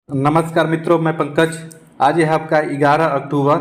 नमस्कार मित्रों, मैं पंकज। आज है आपका 11 अक्टूबर।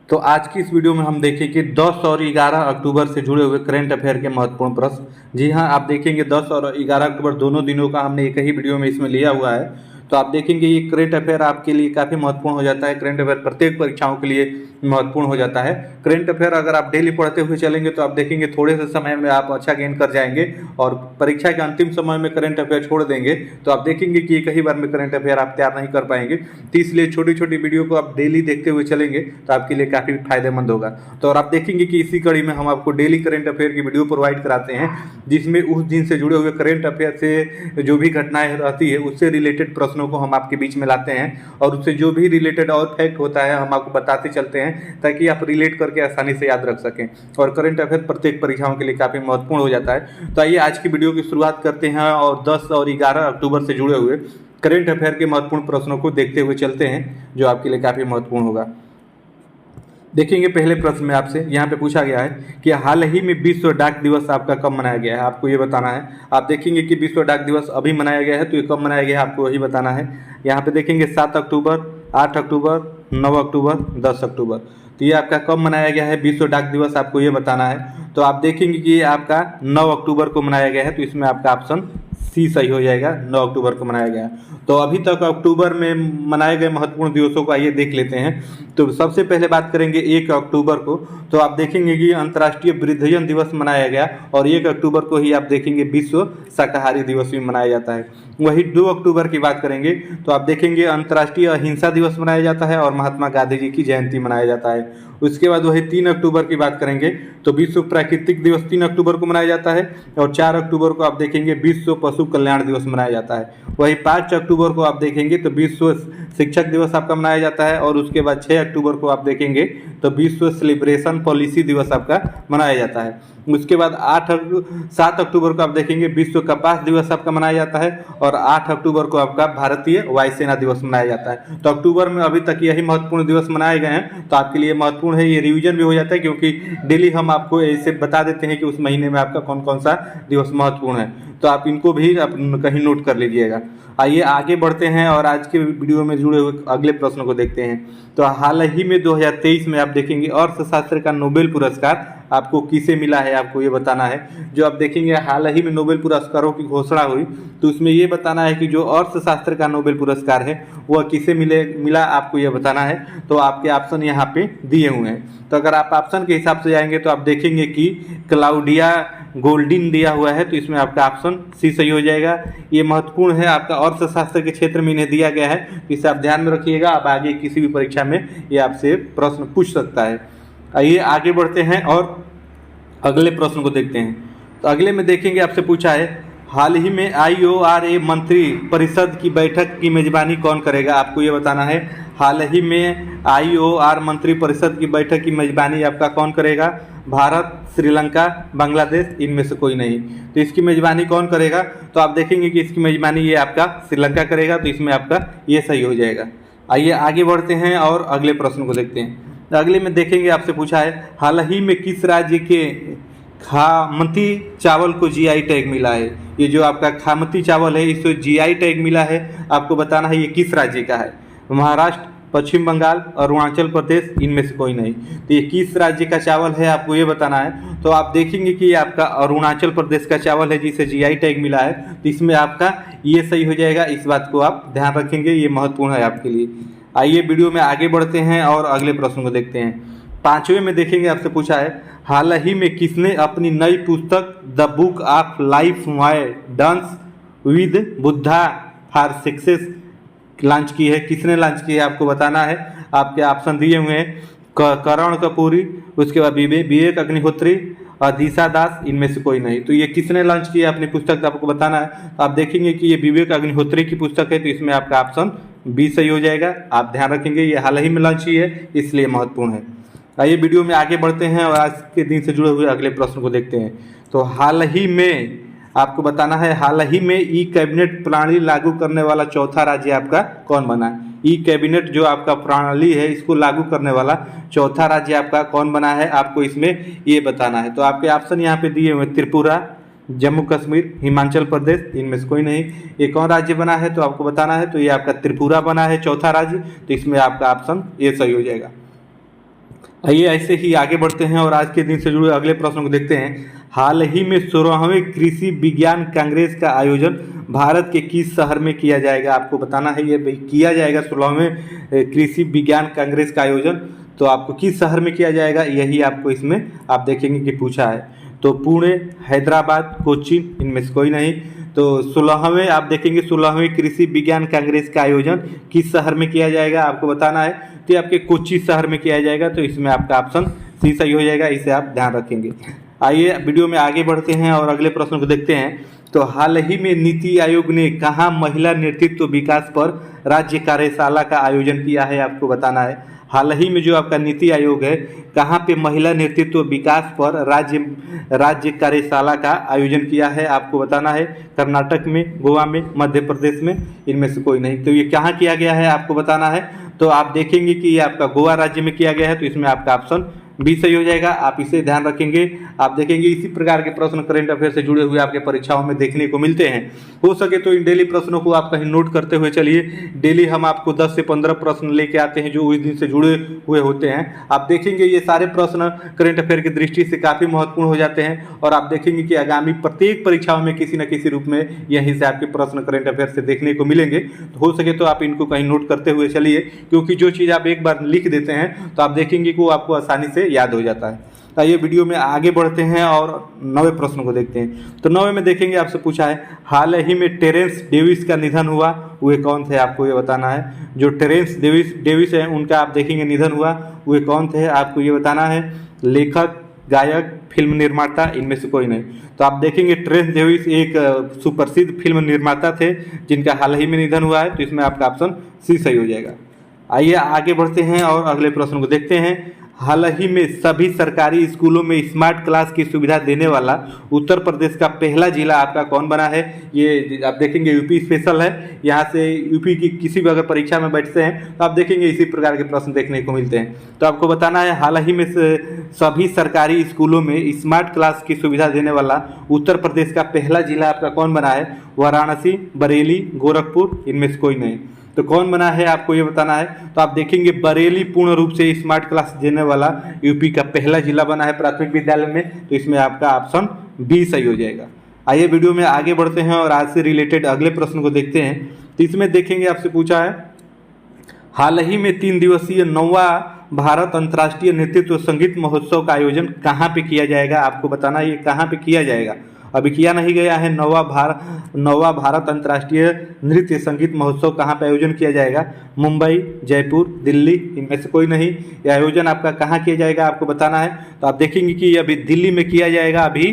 तो आज की इस वीडियो में हम देखेंगे कि 10 और 11 अक्टूबर से जुड़े हुए करंट अफेयर के महत्वपूर्ण प्रश्न। जी हाँ, आप देखेंगे 10 और 11 अक्टूबर दोनों दिनों का हमने एक ही वीडियो में इसमें लिया हुआ है। तो आप देखेंगे ये करंट अफेयर आपके लिए काफ़ी महत्वपूर्ण हो जाता है। करंट अफेयर प्रत्येक परीक्षाओं के लिए महत्वपूर्ण हो जाता है। करंट अफेयर अगर आप डेली पढ़ते हुए चलेंगे तो आप देखेंगे थोड़े से समय में आप अच्छा गेन कर जाएंगे, और परीक्षा के अंतिम समय में करंट अफेयर छोड़ देंगे तो आप देखेंगे कि एक ही बार में करंट अफेयर आप तैयार नहीं कर पाएंगे। तो इसलिए छोटी छोटी वीडियो को आप डेली देखते हुए चलेंगे तो आपके लिए काफ़ी फायदेमंद होगा। तो और आप देखेंगे कि इसी कड़ी में हम आपको डेली करंट अफेयर की वीडियो प्रोवाइड कराते हैं, जिसमें उस दिन से जुड़े हुए करंट अफेयर से जो भी घटनाएं रहती है उससे रिलेटेड प्रश्नों को हम आपके बीच में लाते हैं, और उससे जो भी रिलेटेड और फैक्ट होता है हम आपको बताते चलते हैं ताकि आप रिलेट करके आसानी से याद रख सकें। और करंट अफेयर प्रत्येक परीक्षाओं के लिए काफ़ी महत्वपूर्ण हो जाता है। तो आइए आज की वीडियो की शुरुआत करते हैं और 10 और 11 अक्टूबर से जुड़े हुए करंट अफेयर के महत्वपूर्ण प्रश्नों को देखते हुए चलते हैं, जो आपके लिए काफ़ी महत्वपूर्ण होगा। देखेंगे पहले प्रश्न में आपसे यहाँ पे पूछा गया है कि हाल ही में विश्व डाक दिवस आपका कब मनाया गया है, आपको ये बताना है। आप देखेंगे कि विश्व डाक दिवस अभी मनाया गया है, तो ये कब मनाया गया है आपको वही बताना है। यहाँ पे देखेंगे 7 अक्टूबर, 8 अक्टूबर, 9 अक्टूबर, 10 अक्टूबर। तो ये आपका कब मनाया गया है विश्व डाक दिवस, आपको ये बताना है। तो आप देखेंगे कि ये आपका 9 अक्टूबर को मनाया गया है, तो इसमें आपका ऑप्शन सी सही हो जाएगा। 9 अक्टूबर को मनाया गया। तो अभी तक अक्टूबर में मनाए गए महत्वपूर्ण दिवसों को आइए देख लेते हैं। तो सबसे पहले बात करेंगे 1 अक्टूबर को। तो आप देखेंगे कि अंतर्राष्ट्रीय वृद्धजन दिवस मनाया गया, और 1 अक्टूबर को ही आप देखेंगे विश्व शाकाहारी दिवस भी मनाया जाता है। वही 2 अक्टूबर की बात करेंगे तो आप देखेंगे अंतर्राष्ट्रीय अहिंसा दिवस मनाया जाता है और महात्मा गांधी जी की जयंती मनाया जाता है। उसके बाद वही 3 अक्टूबर की बात करेंगे तो विश्व प्राकृतिक दिवस 3 अक्टूबर को मनाया जाता है, और 4 अक्टूबर को आप देखेंगे विश्व पशु कल्याण दिवस मनाया जाता है। वही 5 अक्टूबर को आप देखेंगे तो विश्व शिक्षक दिवस आपका मनाया जाता है, और उसके बाद 6 अक्टूबर को आप देखेंगे तो विश्व सेलिब्रेशन पॉलिसी दिवस आपका मनाया जाता है। उसके बाद 7 अक्टूबर को आप देखेंगे विश्व कपास दिवस आपका मनाया जाता है, और 8 अक्टूबर को आपका भारतीय वायुसेना दिवस मनाया जाता है। तो अक्टूबर में अभी तक यही महत्वपूर्ण दिवस मनाए गए हैं, तो आपके लिए महत्वपूर्ण है। ये रिवीजन भी हो जाता है क्योंकि डेली हम आपको ऐसे बता देते हैं कि उस महीने में आपका कौन कौन सा दिवस महत्वपूर्ण है, तो आप इनको भी कहीं नोट कर लीजिएगा। आइए आगे बढ़ते हैं और आज के वीडियो में जुड़े हुए अगले प्रश्न को देखते हैं। तो हाल ही में 2023 में आप देखेंगे अर्थशास्त्र का नोबेल पुरस्कार आपको किसे मिला है, आपको ये बताना है। जो आप देखेंगे हाल ही में नोबेल पुरस्कारों की घोषणा हुई, तो उसमें ये बताना है कि जो अर्थशास्त्र का नोबेल पुरस्कार है वह किसे मिला, आपको ये बताना है। तो आपके ऑप्शन यहाँ पे दिए हुए हैं। तो अगर आप ऑप्शन के हिसाब से जाएंगे तो आप देखेंगे कि क्लाउडिया गोल्डिन दिया हुआ है, तो इसमें आपका ऑप्शन सी सही हो जाएगा। ये महत्वपूर्ण है, आपका अर्थशास्त्र के क्षेत्र में इन्हें दिया गया है, इसे आप ध्यान में रखिएगा। आप आगे किसी भी परीक्षा में ये आपसे प्रश्न पूछ सकता है। आइए आगे बढ़ते हैं और अगले प्रश्न को देखते हैं। तो अगले में देखेंगे आपसे पूछा है हाल ही में IORA मंत्री परिषद की बैठक की मेजबानी कौन करेगा, आपको ये बताना है। हाल ही में IOR मंत्री परिषद की बैठक की मेजबानी आपका कौन करेगा? भारत, श्रीलंका, बांग्लादेश, इनमें से कोई नहीं। तो इसकी मेजबानी कौन करेगा? तो आप देखेंगे कि इसकी मेजबानी ये आपका श्रीलंका करेगा, तो इसमें आपका ये सही हो जाएगा। आइए आगे बढ़ते हैं और अगले प्रश्न को देखते हैं। तो अगले में देखेंगे आपसे पूछा है हाल ही में किस राज्य के खामती चावल को GI टैग मिला है। ये जो आपका खामती चावल है इसको GI टैग मिला है, आपको बताना है ये किस राज्य का है। महाराष्ट्र, पश्चिम बंगाल, अरुणाचल प्रदेश, इनमें से कोई नहीं। तो ये किस राज्य का चावल है आपको ये बताना है। तो आप देखेंगे कि ये आपका अरुणाचल प्रदेश का चावल है जिसे GI टैग मिला है, तो इसमें आपका ये सही हो जाएगा। इस बात को आप ध्यान रखेंगे, ये महत्वपूर्ण है आपके लिए। आइए वीडियो में आगे बढ़ते हैं और अगले प्रश्न को देखते हैं। 5वें में देखेंगे आपसे पूछा है हाल ही में किसने अपनी नई पुस्तक the book of life my dance with Buddha for success launch की है, किसने लॉन्च की है आपको बताना है। आपके ऑप्शन दिए हुए हैं करण कपूरी, उसके बाद विवेक अग्निहोत्री और दिशा दास, इनमें से कोई नहीं। तो ये किसने लॉन्च किया अपनी पुस्तक आपको बताना है। तो आप देखेंगे कि ये विवेक अग्निहोत्री की पुस्तक है, तो इसमें आपका ऑप्शन बी सही हो जाएगा। आप ध्यान रखेंगे ये हाल ही में लॉन्च की है, इसलिए महत्वपूर्ण है। आइए वीडियो में आगे बढ़ते हैं और आज के दिन से जुड़े हुए अगले प्रश्न को देखते हैं। तो हाल ही में आपको बताना है हाल ही में ई कैबिनेट प्रणाली लागू करने वाला चौथा राज्य आपका कौन बना है। ई कैबिनेट जो आपका प्रणाली है इसको लागू करने वाला चौथा राज्य आपका कौन बना है, आपको इसमें ये बताना है। तो आपके ऑप्शन यहाँ पे दिए हुए त्रिपुरा, जम्मू कश्मीर, हिमाचल प्रदेश, इनमें से कोई नहीं। एक और राज्य बना है तो आपको बताना है, तो ये आपका त्रिपुरा बना है चौथा राज्य, तो इसमें आपका ऑप्शन ए सही हो जाएगा। आइए ऐसे ही आगे बढ़ते हैं और आज के दिन से जुड़े अगले प्रश्न को देखते हैं। हाल ही में 16वें कृषि विज्ञान कांग्रेस का आयोजन भारत के किस शहर में किया जाएगा? आपको बताना है, ये किया जाएगा 16वें कृषि विज्ञान कांग्रेस का आयोजन, तो आपको किस शहर में किया जाएगा यही आपको इसमें आप देखेंगे कि पूछा है। तो पुणे, हैदराबाद, कोच्चि, इनमें से कोई नहीं। तो 16वें आप देखेंगे 16वें कृषि विज्ञान कांग्रेस का आयोजन किस शहर में किया जाएगा आपको बताना है, तो ये आपके कोच्चि शहर में किया जाएगा, तो इसमें आपका ऑप्शन सी सही हो जाएगा, इसे आप ध्यान रखेंगे। आइए वीडियो में आगे बढ़ते हैं और अगले प्रश्न को देखते हैं। तो हाल ही में नीति आयोग ने कहाँ महिला नेतृत्व विकास पर राज्य कार्यशाला का आयोजन किया है आपको बताना है। हाल ही में जो आपका नीति आयोग है कहाँ पे महिला नेतृत्व विकास पर राज्य कार्यशाला का आयोजन किया है आपको बताना है। कर्नाटक में, गोवा में, मध्य प्रदेश में, इनमें से कोई नहीं। तो ये कहाँ किया गया है आपको बताना है, तो आप देखेंगे कि ये आपका गोवा राज्य में किया गया है, तो इसमें आपका ऑप्शन बी सही हो जाएगा, आप इसे ध्यान रखेंगे। आप देखेंगे इसी प्रकार के प्रश्न करंट अफेयर से जुड़े हुए आपके परीक्षाओं में देखने को मिलते हैं। हो सके तो इन डेली प्रश्नों को आप कहीं नोट करते हुए चलिए। डेली हम आपको 10 से 15 प्रश्न लेके आते हैं जो उस दिन से जुड़े हुए होते हैं। आप देखेंगे ये सारे प्रश्न करंट अफेयर की दृष्टि से काफ़ी महत्वपूर्ण हो जाते हैं और आप देखेंगे कि आगामी प्रत्येक परीक्षाओं में किसी न किसी रूप में यहीं से आपके प्रश्न करंट अफेयर से देखने को मिलेंगे। तो हो सके तो आप इनको कहीं नोट करते हुए चलिए, क्योंकि जो चीज़ आप एक बार लिख देते हैं तो आप देखेंगे कि वो आपको आसानी से याद हो जाता है। आइए वीडियो में आगे बढ़ते हैं और 9वें प्रश्न को देखते हैं। तो 9वें में देखेंगे, आपसे पूछा है हाल ही में टेरेंस डेविस का निधन हुआ, वे कौन थे आपको ये बताना है। जो टेरेंस डेविस हैं उनका आप देखेंगे निधन हुआ, वे कौन थे आपको ये बताना है। लेखक, गायक, फिल्म निर्माता, इनमें से कोई नहीं। तो आप देखेंगे टेरेंस डेविस एक सुप्रसिद्ध फिल्म निर्माता थे जिनका हाल ही में निधन हुआ है, तो इसमें आपका ऑप्शन सी सही हो जाएगा। आइए आगे बढ़ते हैं और अगले प्रश्न को देखते हैं। हाल ही में सभी सरकारी स्कूलों में स्मार्ट क्लास की सुविधा देने वाला उत्तर प्रदेश का पहला जिला आपका कौन बना है। ये आप देखेंगे यूपी स्पेशल है, यहाँ से यूपी की किसी भी अगर परीक्षा में बैठते हैं तो आप देखेंगे इसी प्रकार के प्रश्न देखने को मिलते हैं। तो आपको बताना है हाल ही में सभी सरकारी स्कूलों में स्मार्ट क्लास की सुविधा देने वाला उत्तर प्रदेश का पहला जिला आपका कौन बना है। वाराणसी, बरेली, गोरखपुर, इनमें से कोई नहीं। तो कौन बना है आपको ये बताना है। तो आप देखेंगे बरेली पूर्ण रूप से स्मार्ट क्लास देने वाला यूपी का पहला जिला बना है प्राथमिक विद्यालय में, तो इसमें आपका ऑप्शन बी सही हो जाएगा। आइए वीडियो में आगे बढ़ते हैं और आज से रिलेटेड अगले प्रश्न को देखते हैं। तो इसमें देखेंगे, आपसे पूछा है हाल ही में 3 दिवसीय 9वां भारत अंतर्राष्ट्रीय नृत्य संगीत महोत्सव का आयोजन कहाँ पे किया जाएगा आपको बताना है। ये कहाँ पे किया जाएगा, अभी किया नहीं गया है। 9वां भारत अंतर्राष्ट्रीय नृत्य संगीत महोत्सव कहाँ पे आयोजन किया जाएगा। मुंबई, जयपुर, दिल्ली, इनमें से कोई नहीं। ये आयोजन आपका कहाँ किया जाएगा आपको बताना है। तो आप देखेंगे कि अभी दिल्ली में किया जाएगा, अभी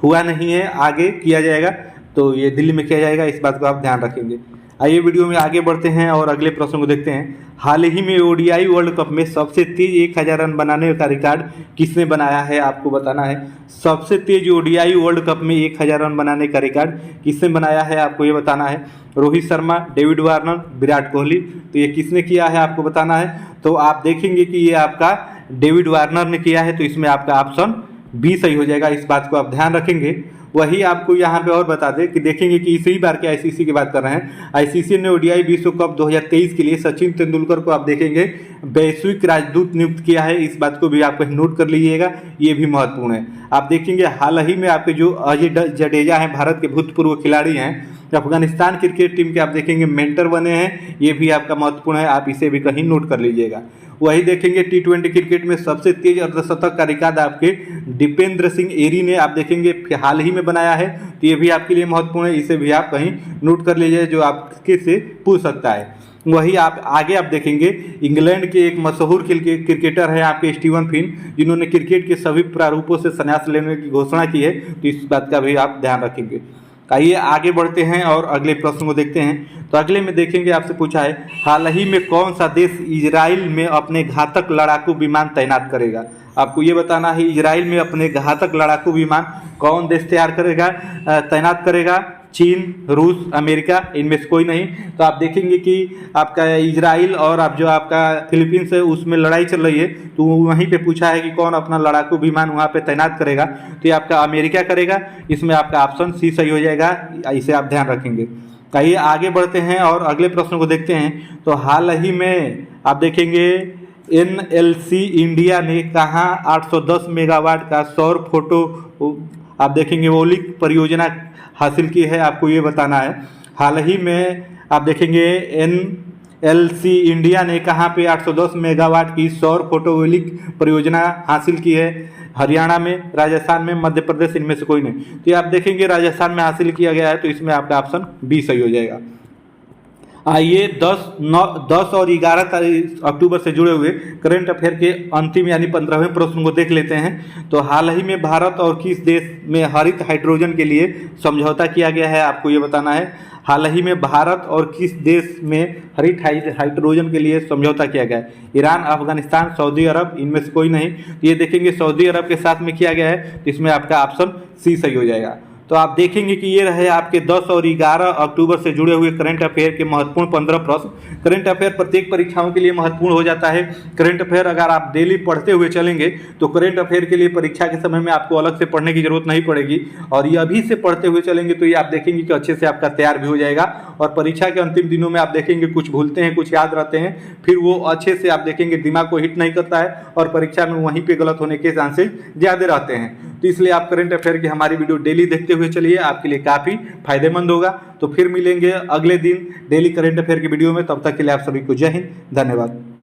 हुआ नहीं है, आगे किया जाएगा, तो ये दिल्ली में किया जाएगा, इस बात को आप ध्यान रखेंगे। आइए वीडियो में आगे बढ़ते हैं और अगले प्रश्न को देखते हैं। हाल ही में ओडीआई वर्ल्ड कप में सबसे तेज 1000 रन बनाने का रिकॉर्ड किसने बनाया है आपको बताना है। सबसे तेज ओडीआई वर्ल्ड कप में 1000 रन बनाने का रिकॉर्ड किसने बनाया है आपको ये बताना है। रोहित शर्मा, डेविड वार्नर, विराट कोहली, तो ये किसने किया है आपको बताना है। तो आप देखेंगे कि ये आपका डेविड वार्नर ने किया है, तो इसमें आपका ऑप्शन बी सही हो जाएगा, इस बात को आप ध्यान रखेंगे। वही आपको यहाँ पे और बता दें कि देखेंगे कि इसी बार के आईसीसी की बात कर रहे हैं। आईसीसी ने ओडीआई विश्व कप 2023 के लिए सचिन तेंदुलकर को आप देखेंगे वैश्विक राजदूत नियुक्त किया है, इस बात को भी आप कहीं नोट कर लीजिएगा, ये भी महत्वपूर्ण है। आप देखेंगे हाल ही में आपके जो अजय जडेजा हैं, भारत के भूतपूर्व खिलाड़ी हैं, अफगानिस्तान क्रिकेट टीम के आप देखेंगे मेंटर बने हैं, ये भी आपका महत्वपूर्ण है, आप इसे भी कहीं नोट कर लीजिएगा। वही देखेंगे T20 क्रिकेट में सबसे तेज अर्धशतक का रिकॉर्ड आपके दीपेंद्र सिंह एरी ने आप देखेंगे हाल ही में बनाया है, तो ये भी आपके लिए महत्वपूर्ण है, इसे भी आप कहीं नोट कर लीजिए, जो आपके से पूछ सकता है। वही आप आगे आप देखेंगे इंग्लैंड के एक मशहूर क्रिकेटर है आपके स्टीवन फिन, जिन्होंने क्रिकेट के सभी प्रारूपों से संन्यास लेने की घोषणा की है, तो इस बात का भी आप ध्यान रखेंगे। आइए आगे बढ़ते हैं और अगले प्रश्न को देखते हैं। तो अगले में देखेंगे, आपसे पूछा है हाल ही में कौन सा देश इजराइल में अपने घातक लड़ाकू विमान तैनात करेगा। आपको ये बताना है इजराइल में अपने घातक लड़ाकू विमान कौन देश तैयार करेगा, तैनात करेगा। चीन, रूस, अमेरिका, इनमें से कोई नहीं। तो आप देखेंगे कि आपका इजराइल और आप जो आपका फिलीपींस है उसमें लड़ाई चल रही है, तो वहीं पे पूछा है कि कौन अपना लड़ाकू विमान वहाँ पे तैनात करेगा, तो ये आपका अमेरिका करेगा। इसमें आपका ऑप्शन सी सही हो जाएगा, इसे आप ध्यान रखेंगे। आइए आगे बढ़ते हैं और अगले प्रश्न को देखते हैं। तो हाल ही में आप देखेंगे NLC इंडिया ने कहाँ 810 मेगावाट का सौर फोटो आप देखेंगे वोलिक परियोजना हासिल की है, आपको ये बताना है। हाल ही में आप देखेंगे NLC इंडिया ने कहाँ पे 810 मेगावाट की सौर फोटोवोल्टिक परियोजना हासिल की है, हरियाणा में, राजस्थान में, मध्य प्रदेश, इनमें से कोई नहीं। तो ये आप देखेंगे राजस्थान में हासिल किया गया है, तो इसमें आपका ऑप्शन बी सही हो जाएगा। आइए 10 और 11 अक्टूबर से जुड़े हुए करंट अफेयर के अंतिम यानी 15वें प्रश्न को देख लेते हैं। तो हाल ही में भारत और किस देश में हरित हाइड्रोजन के लिए समझौता किया गया है, आपको ये बताना है। हाल ही में भारत और किस देश में हरित हाइड्रोजन के लिए समझौता किया गया है? ईरान, अफगानिस्तान, सऊदी अरब, इनमें से कोई नहीं। ये देखेंगे सऊदी अरब के साथ में किया गया है, तो इसमें आपका ऑप्शन सी सही हो जाएगा। तो आप देखेंगे कि ये रहे आपके 10 और 11 अक्टूबर से जुड़े हुए करंट अफेयर के महत्वपूर्ण 15 प्रश्न। करंट अफेयर प्रत्येक परीक्षाओं के लिए महत्वपूर्ण हो जाता है। करंट अफेयर अगर आप डेली पढ़ते हुए चलेंगे तो करंट अफेयर के लिए परीक्षा के समय में आपको अलग से पढ़ने की जरूरत नहीं पड़ेगी, और ये अभी से पढ़ते हुए चलेंगे तो ये आप देखेंगे कि अच्छे से आपका तैयार भी हो जाएगा। और परीक्षा के अंतिम दिनों में आप देखेंगे कुछ भूलते हैं, कुछ याद रहते हैं, फिर वो अच्छे से आप देखेंगे दिमाग को हिट नहीं करता है और परीक्षा में वहीं पे गलत होने के चांसेस ज़्यादा रहते हैं। तो इसलिए आप करंट अफेयर की हमारी वीडियो डेली देखते हुए चलिए, आपके लिए काफ़ी फायदेमंद होगा। तो फिर मिलेंगे अगले दिन डेली करंट अफेयर की वीडियो में, तब तक के लिए आप सभी को जय हिंद, धन्यवाद।